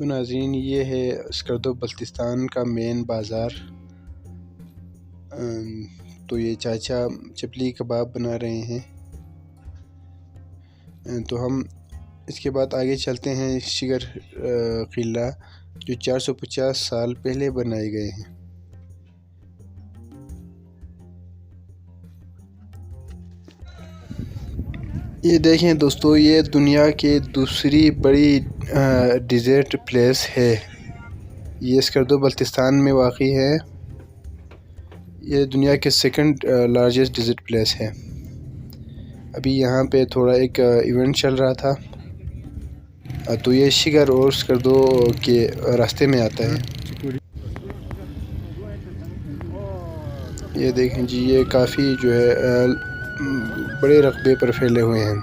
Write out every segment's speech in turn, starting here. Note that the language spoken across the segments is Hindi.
तो नाज़रीन, ये है स्कर्दो बल्तिस्तान का मेन बाज़ार। तो ये चाचा चपली कबाब बना रहे हैं। तो हम इसके बाद आगे चलते हैं शिगर किला, जो 450 साल पहले बनाए गए हैं। ये देखें दोस्तों, ये दुनिया के दूसरी बड़ी डिज़र्ट प्लेस है। ये स्कर्दो बल्तिस्तान में वाक़ई है। ये दुनिया के सेकंड लार्जेस्ट डिज़र्ट प्लेस है। अभी यहाँ पे थोड़ा एक इवेंट चल रहा था, तो ये शिगर और स्कर्दो के रास्ते में आता है। ये देखें जी, ये काफ़ी जो है बड़े रकबे पर फैले हुए हैं।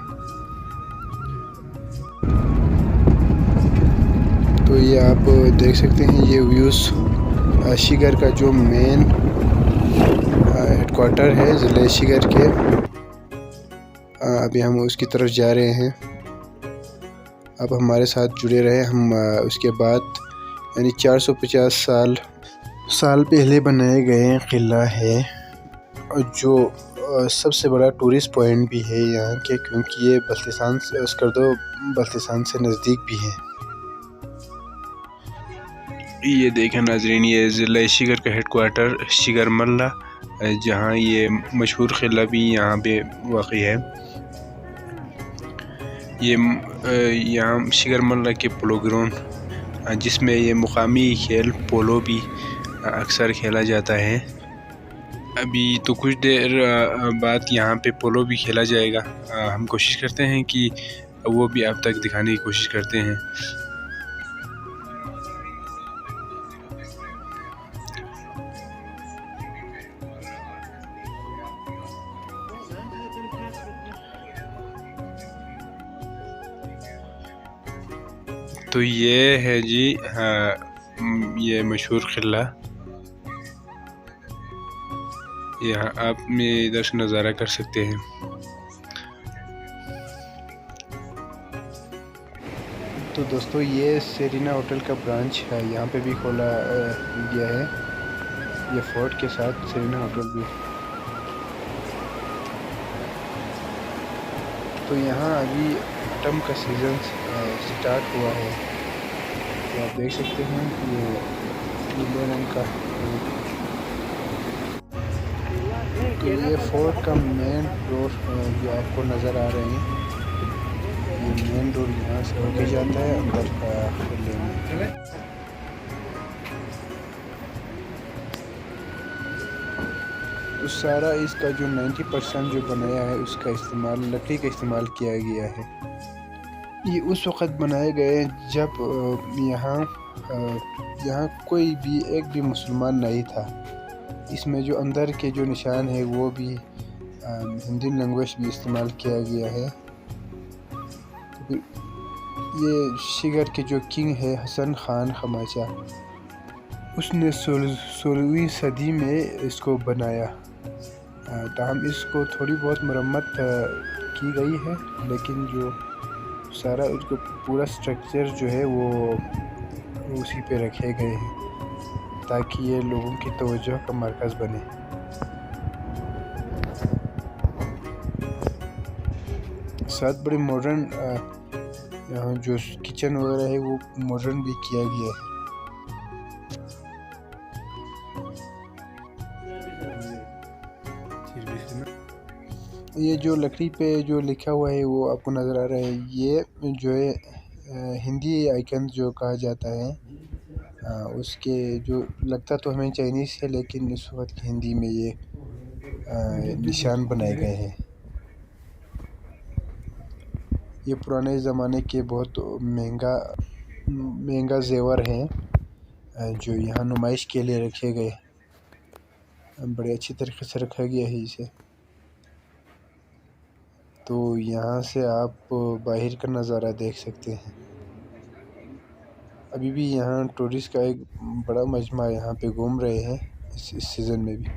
तो ये आप देख सकते हैं, ये व्यूज़ शिगर का जो मेन हेडक्वार्टर है ज़िले शिगर के। अभी हम उसकी तरफ जा रहे हैं। अब हमारे साथ जुड़े रहे हम। उसके बाद यानी 450 साल पहले बनाए गए किला है, और जो सबसे बड़ा टूरिस्ट पॉइंट भी है यहाँ के, क्योंकि ये स्कर्दो बल्तिस्तान से नज़दीक भी है। ये देखें नाजरीन, ये ज़िला शिगर का हेडक्वार्टर शिगर मल्ला, जहाँ ये मशहूर किला भी यहाँ पे वाक़ई है। ये यहाँ शिगर मल्ला के पोलो ग्राउंड, जिसमें ये मुकामी खेल पोलो भी अक्सर खेला जाता है। अभी तो कुछ देर बाद यहाँ पे पोलो भी खेला जाएगा। हम कोशिश करते हैं कि वो भी आप तक दिखाने की कोशिश करते हैं। तो ये है जी ये मशहूर किला। यहाँ आप इधर से नज़ारा कर सकते हैं। तो दोस्तों, ये सेरिना होटल का ब्रांच है, यहाँ पे भी खोला गया है। ये फोर्ट के साथ सेरिना होटल भी। तो यहाँ अभी ऑटम का सीज़न स्टार्ट हुआ है। तो आप देख सकते हैं ये नीले रंग का। तो ये फोर्ट का मेन डोर जो आपको नज़र आ रहे हैं, ये मेन डोर यहाँ से होके जाता है अंदर किले में। तो सारा इसका जो 90% जो बनाया है, उसका इस्तेमाल लकड़ी का इस्तेमाल किया गया है। ये उस वक़्त बनाए गए जब यहाँ कोई भी एक भी मुसलमान नहीं था। इसमें जो अंदर के जो निशान है वो भी हिंदी लैंग्वेज भी इस्तेमाल किया गया है। तो ये शिगर के जो किंग है हसन खान खमाचा, उसने 16वीं सदी में इसको बनाया। ताहम इसको थोड़ी बहुत मरम्मत की गई है, लेकिन जो सारा उसको पूरा स्ट्रक्चर जो है वो उसी पे रखे गए हैं, ताकि ये लोगों की तवज्जो का मरकज़ बने। साथ बड़े मॉडर्न यहाँ जो किचन वगैरह है वो मॉडर्न भी किया गया है। ये जो लकड़ी पे जो लिखा हुआ है वो आपको नज़र आ रहा है, ये जो है हिंदी आइकन जो कहा जाता है। उसके जो लगता तो हमें चाइनीज़ है, लेकिन इस वक्त हिंदी में ये निशान बनाए गए हैं। ये पुराने ज़माने के बहुत महंगा जेवर हैं, जो यहाँ नुमाइश के लिए रखे गए। बड़े अच्छी तरीके से रखा गया है इसे। तो यहाँ से आप बाहर का नज़ारा देख सकते हैं। अभी भी यहाँ टूरिस्ट का एक बड़ा मजमा यहाँ पे घूम रहे हैं इस सीज़न में भी।